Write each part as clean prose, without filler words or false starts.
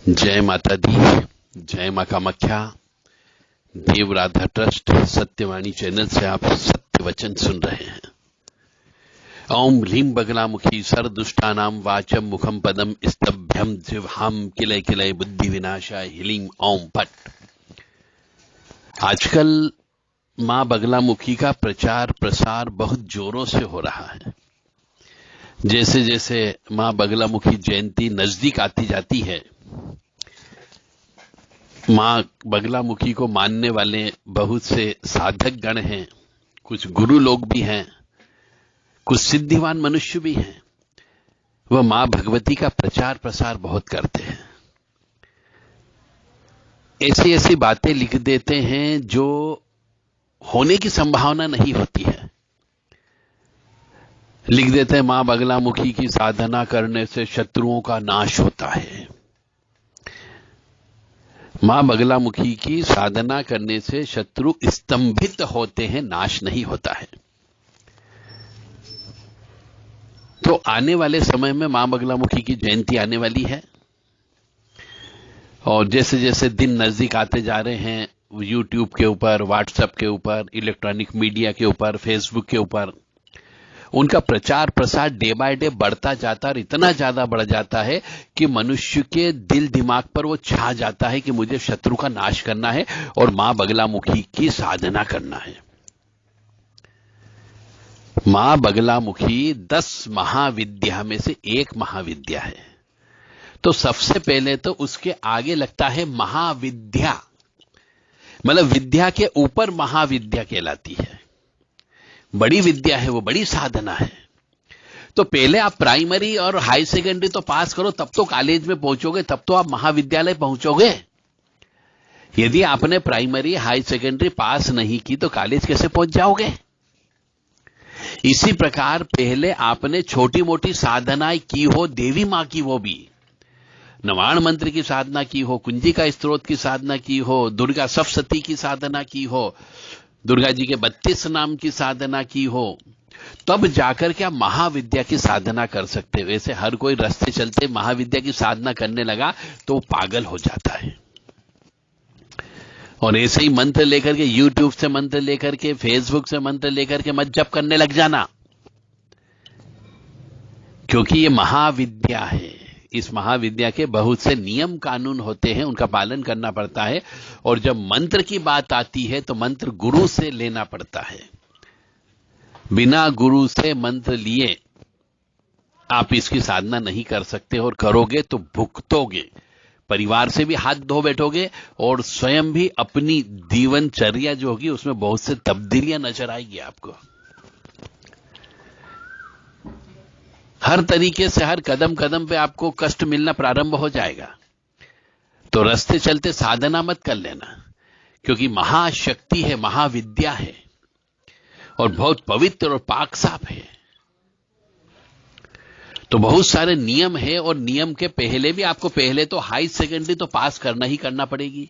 जय माता दी, जय मां कामाख्या। देव राधा ट्रस्ट सत्यवाणी चैनल से आप सत्य वचन सुन रहे हैं। ओम ह्लीं बगलामुखी सर्वदुष्टानां वाचम मुखम पदम स्तभ्यम जिह्वाम किलय किलय बुद्धि विनाशाय ह्लीं ओम पट। आजकल मां बगलामुखी का प्रचार प्रसार बहुत जोरों से हो रहा है। जैसे जैसे मां बगलामुखी जयंती नजदीक आती जाती है, मां बगलामुखी को मानने वाले बहुत से साधक गण हैं, कुछ गुरु लोग भी हैं, कुछ सिद्धिवान मनुष्य भी हैं। वह मां भगवती का प्रचार प्रसार बहुत करते हैं। ऐसी ऐसी बातें लिख देते हैं जो होने की संभावना नहीं होती है। लिख देते हैं मां बगलामुखी की साधना करने से शत्रुओं का नाश होता है। मां बगलामुखी की साधना करने से शत्रु स्तंभित होते हैं, नाश नहीं होता है। तो आने वाले समय में मां बगलामुखी की जयंती आने वाली है, और जैसे जैसे दिन नजदीक आते जा रहे हैं, यूट्यूब के ऊपर, व्हाट्सएप के ऊपर, इलेक्ट्रॉनिक मीडिया के ऊपर, फेसबुक के ऊपर उनका प्रचार प्रसार डे बाय डे बढ़ता जाता है, और इतना ज्यादा बढ़ जाता है कि मनुष्य के दिल दिमाग पर वो छा जाता है कि मुझे शत्रु का नाश करना है और मां बगलामुखी की साधना करना है। मां बगलामुखी 10 महाविद्या में से एक महाविद्या है। तो सबसे पहले तो उसके आगे लगता है महाविद्या, मतलब विद्या के ऊपर महाविद्या कहलाती है। बड़ी विद्या है वो, बड़ी साधना है। तो पहले आप प्राइमरी और हाई सेकेंडरी तो पास करो, तब तो कॉलेज में पहुंचोगे, तब तो आप महाविद्यालय पहुंचोगे। यदि आपने प्राइमरी हाई सेकेंडरी पास नहीं की तो कॉलेज कैसे पहुंच जाओगे? इसी प्रकार पहले आपने छोटी मोटी साधनाएं की हो, देवी मां की, वो भी नवाण मंत्र की साधना की हो, कुंजिका स्तोत्र की साधना की हो, दुर्गा सप्तशती की साधना की हो, दुर्गा जी के 32 नाम की साधना की हो, तब जाकर के आप महाविद्या की साधना कर सकते हो। वैसे हर कोई रास्ते चलते महाविद्या की साधना करने लगा तो पागल हो जाता है। और ऐसे ही मंत्र लेकर के, यूट्यूब से मंत्र लेकर के, फेसबुक से मंत्र लेकर के मत जप करने लग जाना, क्योंकि ये महाविद्या है। इस महाविद्या के बहुत से नियम कानून होते हैं, उनका पालन करना पड़ता है। और जब मंत्र की बात आती है तो मंत्र गुरु से लेना पड़ता है। बिना गुरु से मंत्र लिए आप इसकी साधना नहीं कर सकते, और करोगे तो भुगतोगे। परिवार से भी हाथ धो बैठोगे, और स्वयं भी अपनी जीवनचर्या जो होगी उसमें बहुत से तब्दीलियां नजर आएगी आपको। हर तरीके से हर कदम कदम पे आपको कष्ट मिलना प्रारंभ हो जाएगा। तो रास्ते चलते साधना मत कर लेना, क्योंकि महाशक्ति है, महाविद्या है, और बहुत पवित्र और पाक साफ है। तो बहुत सारे नियम है, और नियम के पहले भी आपको पहले तो हाई सेकेंडरी तो पास करना ही करना पड़ेगी।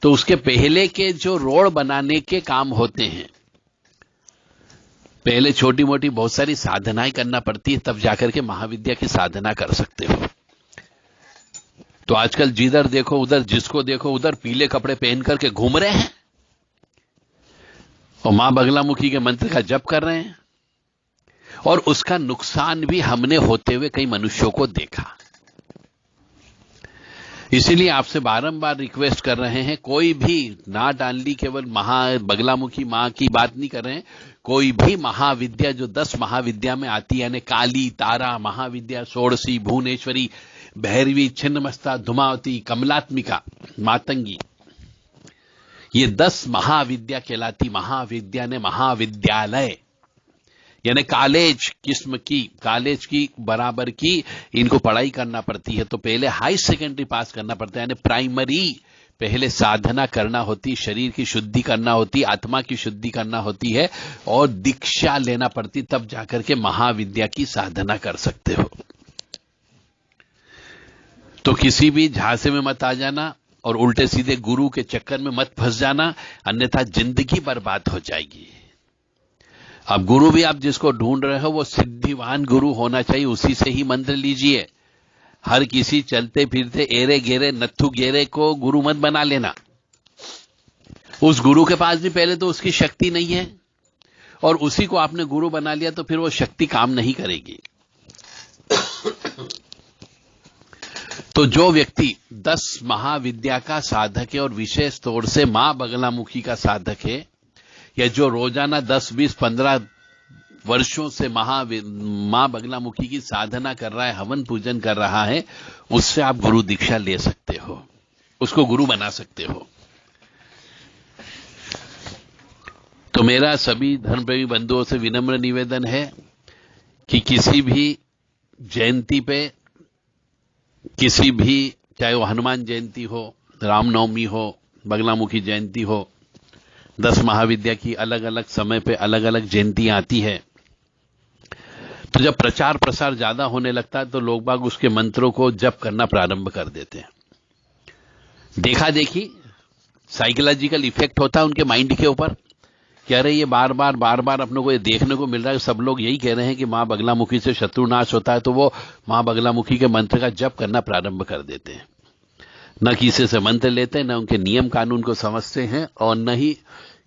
तो उसके पहले के जो रोड बनाने के काम होते हैं, पहले छोटी मोटी बहुत सारी साधनाएं करना पड़ती है, तब जाकर के महाविद्या की साधना कर सकते हो। तो आजकल जिधर देखो उधर, जिसको देखो उधर पीले कपड़े पहन करके घूम रहे हैं, और मां बगलामुखी के मंत्र का जप कर रहे हैं, और उसका नुकसान भी हमने होते हुए कई मनुष्यों को देखा। इसीलिए आपसे बारंबार रिक्वेस्ट कर रहे हैं, कोई भी ना डालनी, केवल बगलामुखी मां की बात नहीं कर रहे हैं, कोई भी महाविद्या जो 10 महाविद्या में आती है, यानी काली, तारा महाविद्या, षोडशी, भुवनेश्वरी, भैरवी, छिन्नमस्ता, धूमावती, कमलात्मिका, मातंगी, ये 10 महाविद्या कहलाती। महाविद्या ने महाविद्यालय यानी कॉलेज किस्म की, कॉलेज की बराबर की इनको पढ़ाई करना पड़ती है। तो पहले हाई सेकेंडरी पास करना पड़ता है, यानी प्राइमरी पहले साधना करना होती, शरीर की शुद्धि करना होती, आत्मा की शुद्धि करना होती है, और दीक्षा लेना पड़ती, तब जाकर के महाविद्या की साधना कर सकते हो। तो किसी भी झांसे में मत आ जाना, और उल्टे सीधे गुरु के चक्कर में मत फंस जाना, अन्यथा जिंदगी बर्बाद हो जाएगी। अब गुरु भी आप जिसको ढूंढ रहे हो वो सिद्धिवान गुरु होना चाहिए, उसी से ही मंत्र लीजिए। हर किसी चलते फिरते एरे गेरे नत्थु गेरे को गुरु मत बना लेना। उस गुरु के पास भी पहले तो उसकी शक्ति नहीं है, और उसी को आपने गुरु बना लिया तो फिर वो शक्ति काम नहीं करेगी। तो जो व्यक्ति 10 महाविद्या का साधक है और विशेष तौर से मां बगलामुखी का साधक है, या जो रोजाना 10, 20, 15 वर्षों से मां बगलामुखी की साधना कर रहा है, हवन पूजन कर रहा है, उससे आप गुरु दीक्षा ले सकते हो, उसको गुरु बना सकते हो। तो मेरा सभी धर्मप्रेमी बंधुओं से विनम्र निवेदन है कि किसी भी जयंती पे, किसी भी, चाहे वो हनुमान जयंती हो, रामनवमी हो, बगलामुखी जयंती हो, 10 महाविद्या की अलग अलग समय पे अलग अलग जयंती आती है, तो जब प्रचार प्रसार ज्यादा होने लगता है तो लोग बाग उसके मंत्रों को जप करना प्रारंभ कर देते हैं। देखा देखी साइकोलॉजिकल इफेक्ट होता है उनके माइंड के ऊपर कि अरे ये बार बार अपने को ये देखने को मिल रहा है, सब लोग यही कह रहे हैं कि मां बगलामुखी से शत्रुनाश होता है, तो वो मां बगलामुखी के मंत्र का जप करना प्रारंभ कर देते हैं। न किसी से मंत्र लेते हैं, न उनके नियम कानून को समझते हैं, और न ही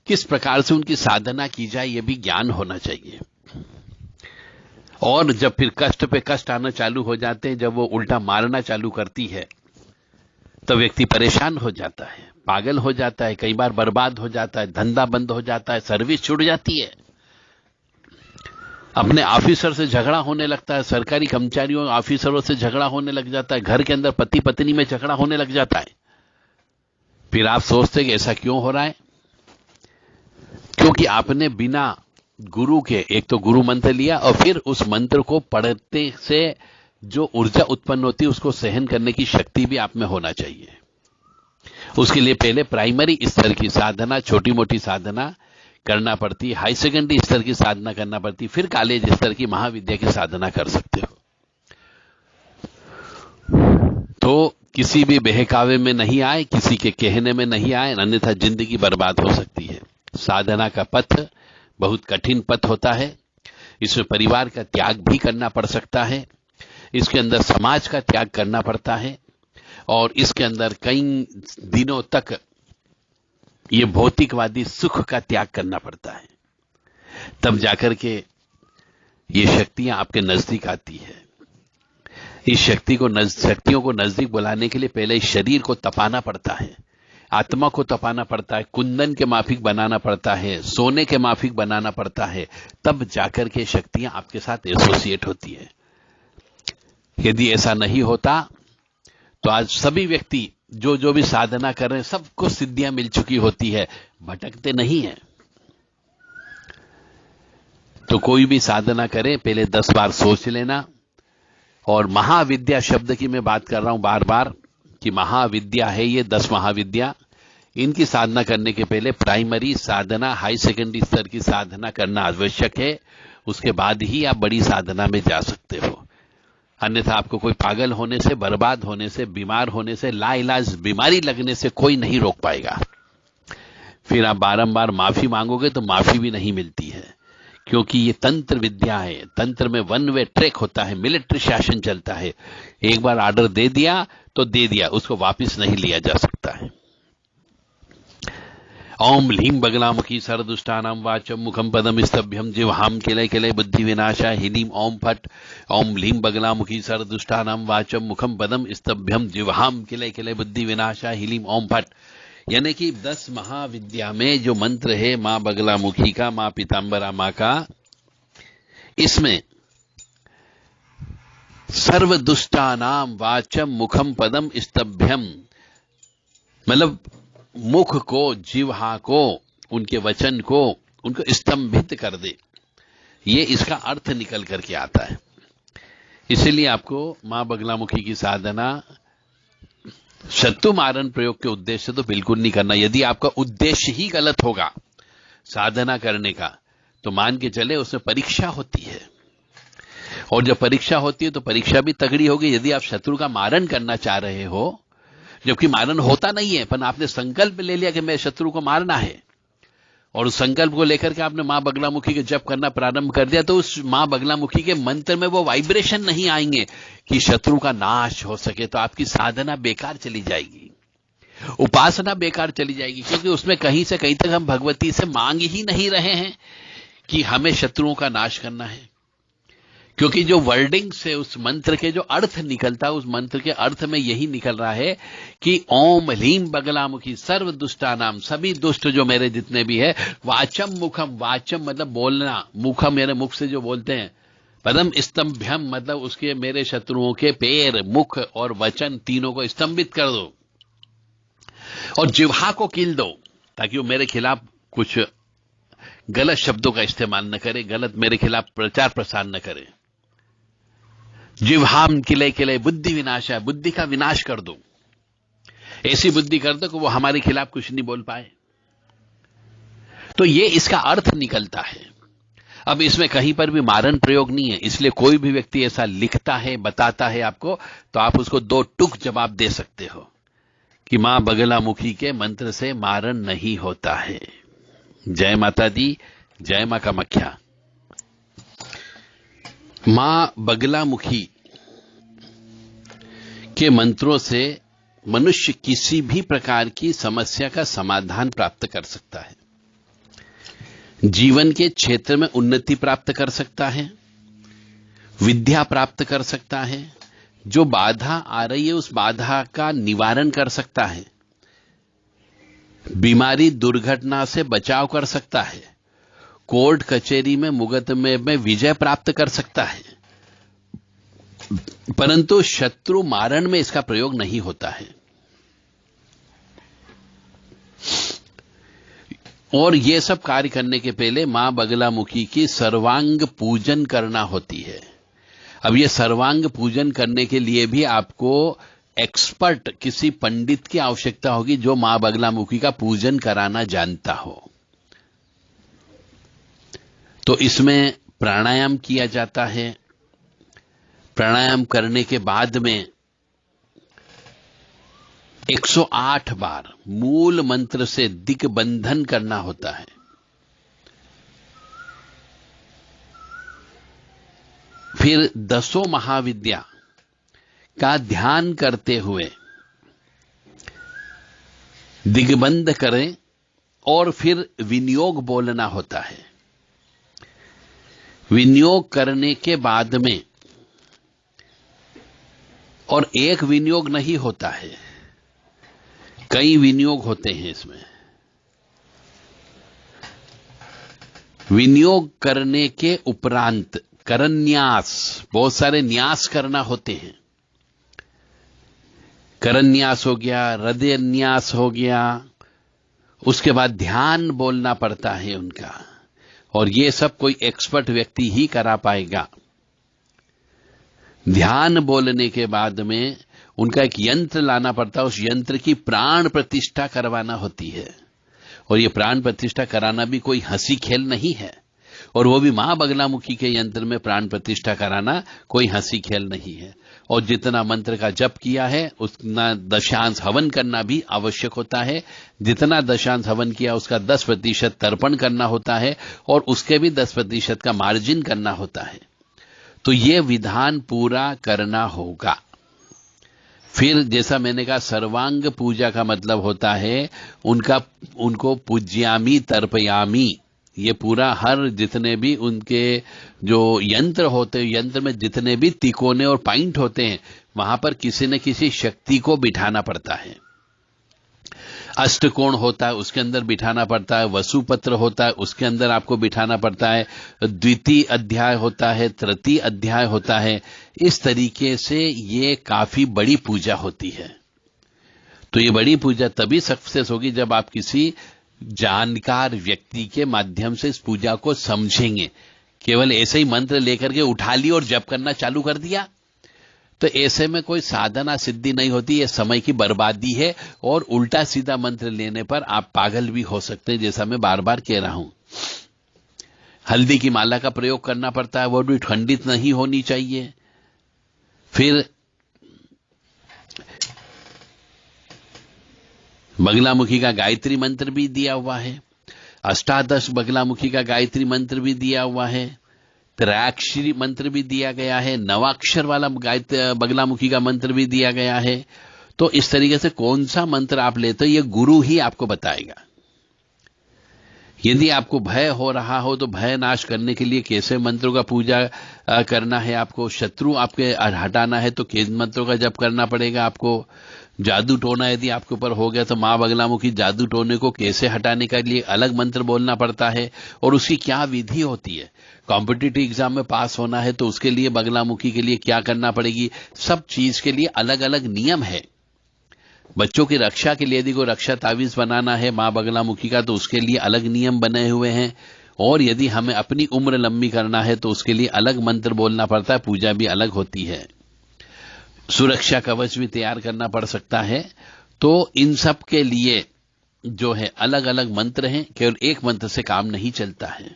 किस प्रकार से उनकी साधना की जाए ये भी ज्ञान होना चाहिए। और जब फिर कष्ट पे कष्ट आना चालू हो जाते हैं, जब वो उल्टा मारना चालू करती है, तो व्यक्ति परेशान हो जाता है, पागल हो जाता है, कई बार बर्बाद हो जाता है, धंधा बंद हो जाता है, सर्विस छूट जाती है, अपने ऑफिसर से झगड़ा होने लगता है, सरकारी कर्मचारियों ऑफिसरों से झगड़ा होने लग जाता है, घर के अंदर पति पत्नी में झगड़ा होने लग जाता है। फिर आप सोचते हैं कि ऐसा क्यों हो रहा है? क्योंकि आपने बिना गुरु के एक तो गुरु मंत्र लिया, और फिर उस मंत्र को पढ़ते से जो ऊर्जा उत्पन्न होती है उसको सहन करने की शक्ति भी आप में होना चाहिए। उसके लिए पहले प्राइमरी स्तर की साधना, छोटी मोटी साधना करना पड़ती है, हाई सेकेंडरी स्तर की साधना करना पड़ती, फिर कॉलेज स्तर की महाविद्या की साधना कर सकते हो। तो किसी भी बहकावे में नहीं आए, किसी के कहने में नहीं आए, अन्यथा जिंदगी बर्बाद हो सकती है। साधना का पथ बहुत कठिन पथ होता है, इसमें परिवार का त्याग भी करना पड़ सकता है, इसके अंदर समाज का त्याग करना पड़ता है, और इसके अंदर कई दिनों तक ये भौतिकवादी सुख का त्याग करना पड़ता है। तब जाकर के ये शक्तियां आपके नजदीक आती है। इस शक्तियों को नजदीक बुलाने के लिए पहले इस शरीर को तपाना पड़ता है, आत्मा को तपाना पड़ता है, कुंदन के माफिक बनाना पड़ता है, सोने के माफिक बनाना पड़ता है, तब जाकर के शक्तियां आपके साथ एसोसिएट होती है। यदि ऐसा नहीं होता तो आज सभी व्यक्ति जो भी साधना कर रहे हैं सबको सिद्धियां मिल चुकी होती है, भटकते नहीं है। तो कोई भी साधना करे पहले 10 बार सोच लेना। और महाविद्या शब्द की मैं बात कर रहा हूं बार बार कि महाविद्या है ये 10 महाविद्या, इनकी साधना करने के पहले प्राइमरी साधना, हाई सेकेंडरी स्तर की साधना करना आवश्यक है, उसके बाद ही आप बड़ी साधना में जा सकते हो। अन्यथा आपको कोई पागल होने से, बर्बाद होने से, बीमार होने से, लाइलाज बीमारी लगने से कोई नहीं रोक पाएगा। फिर आप बारंबार माफी मांगोगे तो माफी भी नहीं मिलती है, क्योंकि ये तंत्र विद्या है। तंत्र में 1 वे ट्रैक होता है, मिलिट्री शासन चलता है। एक बार ऑर्डर दे दिया तो दे दिया, उसको वापस नहीं लिया जा सकता है। ओम ह्लीं बगलामुखी सर्वदुष्टानां वाचम मुखम पदम स्तभ्यम जिह्वाम किलय किलय बुद्धि विनाशाय ह्लीं ओम फट। ओम ह्लीं बगलामुखी सर्वदुष्टानां वाचम मुखम पदम स्तभ्यम जिह्वाम किलय किलय बुद्धि विनाशाय ह्लीं ओम फट। यानी कि 10 महाविद्या में जो मंत्र है मां बगलामुखी का, मां पीतांबरा मां का, इसमें सर्वदुष्टानां वाचम मुखम पदम स्तभ्यम, मतलब मुख को, जिह्वा को, उनके वचन को, उनको स्तंभित कर दे, ये इसका अर्थ निकल करके आता है। इसीलिए आपको मां बगलामुखी की साधना शत्रु मारण प्रयोग के उद्देश्य से तो बिल्कुल नहीं करना। यदि आपका उद्देश्य ही गलत होगा साधना करने का, तो मान के चले उसमें परीक्षा होती है, और जब परीक्षा होती है तो परीक्षा भी तगड़ी होगी। यदि आप शत्रु का मारण करना चाह रहे हो, जबकि मारण होता नहीं है, पर आपने संकल्प ले लिया कि मैं शत्रु को मारना है, और उस संकल्प को लेकर के आपने मां बगलामुखी के जप करना प्रारंभ कर दिया, तो उस मां बगलामुखी के मंत्र में वो वाइब्रेशन नहीं आएंगे कि शत्रु का नाश हो सके, तो आपकी साधना बेकार चली जाएगी, उपासना बेकार चली जाएगी, क्योंकि उसमें कहीं से कहीं तक हम भगवती से मांग ही नहीं रहे हैं कि हमें शत्रुओं का नाश करना है। क्योंकि जो वर्डिंग से उस मंत्र के जो अर्थ निकलता है, उस मंत्र के अर्थ में यही निकल रहा है कि ओम ह्लीम बगलामुखी सर्व दुष्टानाम, सभी दुष्ट जो मेरे जितने भी है, वाचम मुखम, वाचम मतलब बोलना, मुखम मेरे मुख से जो बोलते हैं, पदम स्तंभ्यम मतलब उसके मेरे शत्रुओं के पैर, मुख और वचन तीनों को स्तंभित कर दो, और जिह्वा को कील दो, ताकि वो मेरे खिलाफ कुछ गलत शब्दों का इस्तेमाल न करे, गलत मेरे खिलाफ प्रचार प्रसार न करे। जिह्वाम किले किले बुद्धि विनाश है, बुद्धि का विनाश कर दो, ऐसी बुद्धि कर दो कि वो हमारे खिलाफ कुछ नहीं बोल पाए। तो ये इसका अर्थ निकलता है। अब इसमें कहीं पर भी मारन प्रयोग नहीं है, इसलिए कोई भी व्यक्ति ऐसा लिखता है, बताता है आपको, तो आप उसको दो टुक जवाब दे सकते हो कि मां बगलामुखी के मंत्र से मारन नहीं होता है। जय माता दी, जय मां कामाख्या। मां बगलामुखी के मंत्रों से मनुष्य किसी भी प्रकार की समस्या का समाधान प्राप्त कर सकता है, जीवन के क्षेत्र में उन्नति प्राप्त कर सकता है, विद्या प्राप्त कर सकता है, जो बाधा आ रही है उस बाधा का निवारण कर सकता है, बीमारी दुर्घटना से बचाव कर सकता है, कोर्ट कचहरी में मुकदमे में विजय प्राप्त कर सकता है, परंतु शत्रु मारण में इसका प्रयोग नहीं होता है। और यह सब कार्य करने के पहले मां बगलामुखी की सर्वांग पूजन करना होती है। अब यह सर्वांग पूजन करने के लिए भी आपको एक्सपर्ट किसी पंडित की आवश्यकता होगी, जो मां बगलामुखी का पूजन कराना जानता हो। तो इसमें प्राणायाम किया जाता है। प्राणायाम करने के बाद में 108 बार मूल मंत्र से दिग्बंधन करना होता है। फिर 10 महाविद्या का ध्यान करते हुए दिग्बंध करें और फिर विनियोग बोलना होता है। विनियोग करने के बाद में, और एक विनियोग नहीं होता है, कई विनियोग होते हैं इसमें। विनियोग करने के उपरांत करन्यास, बहुत सारे न्यास करना होते हैं। करन्यास हो गया, हृदय न्यास हो गया, उसके बाद ध्यान बोलना पड़ता है उनका, और ये सब कोई एक्सपर्ट व्यक्ति ही करा पाएगा। ध्यान बोलने के बाद में उनका एक यंत्र लाना पड़ता है, उस यंत्र की प्राण प्रतिष्ठा करवाना होती है। और ये प्राण प्रतिष्ठा कराना भी कोई हंसी खेल नहीं है, और वो भी मां बगलामुखी के यंत्र में प्राण प्रतिष्ठा कराना कोई हंसी खेल नहीं है। और जितना मंत्र का जप किया है उतना दशांश हवन करना भी आवश्यक होता है। जितना दशांश हवन किया उसका 10% तर्पण करना होता है, और उसके भी 10% का मार्जिन करना होता है। तो ये विधान पूरा करना होगा। फिर जैसा मैंने कहा, सर्वांग पूजा का मतलब होता है उनको पूज्यामी तर्पयामी, ये पूरा हर जितने भी उनके जो यंत्र होते हैं, यंत्र में जितने भी तिकोने और पॉइंट होते हैं, वहां पर किसी न किसी शक्ति को बिठाना पड़ता है। अष्टकोण होता है, उसके अंदर बिठाना पड़ता है। वसुपत्र होता है, उसके अंदर आपको बिठाना पड़ता है। द्वितीय अध्याय होता है, तृतीय अध्याय होता है। इस तरीके से ये काफी बड़ी पूजा होती है। तो ये बड़ी पूजा तभी सक्सेस होगी जब आप किसी जानकार व्यक्ति के माध्यम से इस पूजा को समझेंगे। केवल ऐसे ही मंत्र लेकर के उठा लिया और जप करना चालू कर दिया, तो ऐसे में कोई साधना सिद्धि नहीं होती, ये समय की बर्बादी है। और उल्टा सीधा मंत्र लेने पर आप पागल भी हो सकते हैं, जैसा मैं बार बार कह रहा हूं। हल्दी की माला का प्रयोग करना पड़ता है, वो भी खंडित नहीं होनी चाहिए। फिर बगलामुखी का गायत्री मंत्र भी दिया हुआ है। अष्टादश बगलामुखी का गायत्री मंत्र भी दिया हुआ है, त्रयाक्षरी मंत्र भी दिया गया है, नवाक्षर वाला बगलामुखी का मंत्र भी दिया गया है। तो इस तरीके से कौन सा मंत्र आप लेते हो ये गुरु ही आपको बताएगा। यदि आपको भय हो रहा हो तो भय नाश करने के लिए कैसे मंत्रों का पूजा करना है, आपको शत्रु आपके हटाना है तो किन मंत्रों का जप करना पड़ेगा, आपको जादू टोना यदि आपके ऊपर हो गया तो मां बगलामुखी जादू टोने को कैसे हटाने के लिए अलग मंत्र बोलना पड़ता है और उसकी क्या विधि होती है। कॉम्पिटिटिव एग्जाम में पास होना है तो उसके लिए बगलामुखी के लिए क्या करना पड़ेगी, सब चीज के लिए अलग अलग नियम है। बच्चों की रक्षा के लिए यदि कोई रक्षा तावीज बनाना है मां बगलामुखी का तो उसके लिए अलग नियम बने हुए हैं, और यदि हमें अपनी उम्र लंबी करना है तो उसके लिए अलग मंत्र बोलना पड़ता है, पूजा भी अलग होती है, सुरक्षा कवच भी तैयार करना पड़ सकता है। तो इन सब के लिए जो है अलग अलग मंत्र हैं, केवल एक मंत्र से काम नहीं चलता है।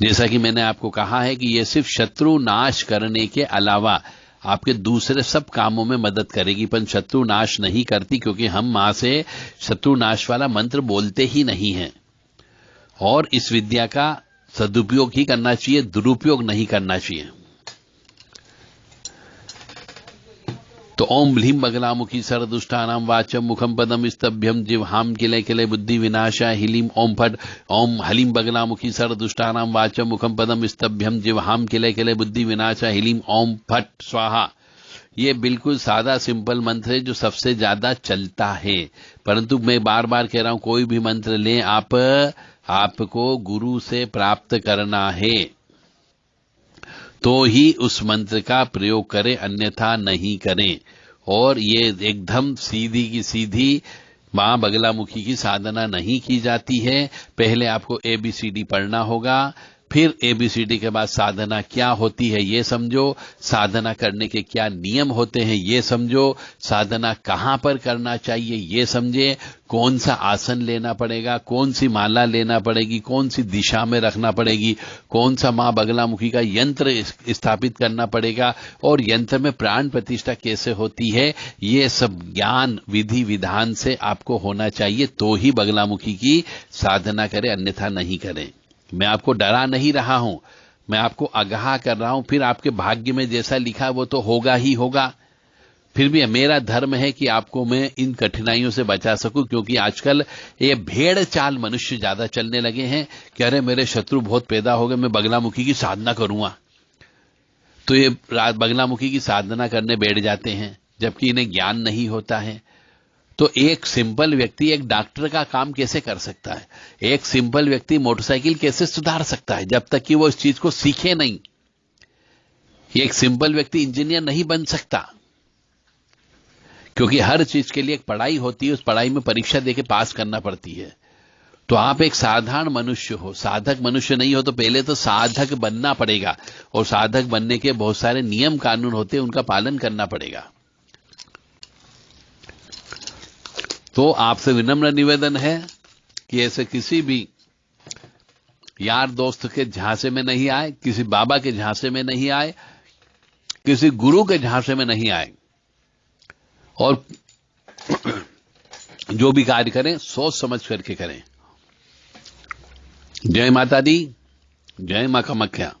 जैसा कि मैंने आपको कहा है कि यह सिर्फ शत्रु नाश करने के अलावा आपके दूसरे सब कामों में मदद करेगी, पर शत्रु नाश नहीं करती, क्योंकि हम मां से शत्रु नाश वाला मंत्र बोलते ही नहीं हैं। और इस विद्या का सदुपयोग ही करना चाहिए, दुरुपयोग नहीं करना चाहिए। तो ओम ह्लीं बगलामुखी सर्वदुष्टानां वाचम मुखम पदम स्तभ्यम जिह्वाम किले किले बुद्धि विनाशाय ह्लीं ओम फट। ओम ह्लीं बगलामुखी सर्वदुष्टानां वाचम मुखम पदम स्तभ्यम जिह्वाम किले किले बुद्धि विनाशाय ह्लीं ओम फट स्वाहा। ये बिल्कुल सादा सिंपल मंत्र है जो सबसे ज्यादा चलता है, परंतु मैं बार बार कह रहा हूं कोई भी मंत्र लें आपको गुरु से प्राप्त करना है तो ही उस मंत्र का प्रयोग करें, अन्यथा नहीं करें। और ये एकदम सीधी की सीधी मां बगलामुखी की साधना नहीं की जाती है। पहले आपको ABCD पढ़ना होगा, फिर ABCD के बाद साधना क्या होती है ये समझो, साधना करने के क्या नियम होते हैं ये समझो, साधना कहां पर करना चाहिए ये समझे, कौन सा आसन लेना पड़ेगा, कौन सी माला लेना पड़ेगी, कौन सी दिशा में रखना पड़ेगी, कौन सा मां बगलामुखी का यंत्र स्थापित करना पड़ेगा और यंत्र में प्राण प्रतिष्ठा कैसे होती है, ये सब ज्ञान विधि विधान से आपको होना चाहिए, तो ही बगलामुखी की साधना करें, अन्यथा नहीं करें। मैं आपको डरा नहीं रहा हूं, मैं आपको आगाह कर रहा हूं। फिर आपके भाग्य में जैसा लिखा वो तो होगा ही होगा। फिर भी मेरा धर्म है कि आपको मैं इन कठिनाइयों से बचा सकूं, क्योंकि आजकल ये भेड़ चाल मनुष्य ज्यादा चलने लगे हैं कि अरे मेरे शत्रु बहुत पैदा हो गए, मैं बगलामुखी की साधना करूंगा, तो ये बगलामुखी की साधना करने बैठ जाते हैं, जबकि इन्हें ज्ञान नहीं होता है। तो एक सिंपल व्यक्ति एक डॉक्टर का काम कैसे कर सकता है, एक सिंपल व्यक्ति मोटरसाइकिल कैसे सुधार सकता है, जब तक कि वो इस चीज को सीखे नहीं। एक सिंपल व्यक्ति इंजीनियर नहीं बन सकता, क्योंकि हर चीज के लिए एक पढ़ाई होती है, उस पढ़ाई में परीक्षा देके पास करना पड़ती है। तो आप एक साधारण मनुष्य हो, साधक मनुष्य नहीं हो, तो पहले तो साधक बनना पड़ेगा, और साधक बनने के बहुत सारे नियम कानून होते हैं, उनका पालन करना पड़ेगा। तो आपसे विनम्र निवेदन है कि ऐसे किसी भी यार दोस्त के झांसे में नहीं आए, किसी बाबा के झांसे में नहीं आए, किसी गुरु के झांसे में नहीं आए, और जो भी कार्य करें सोच समझ करके करें। जय माता दी, जय मां कामाख्या।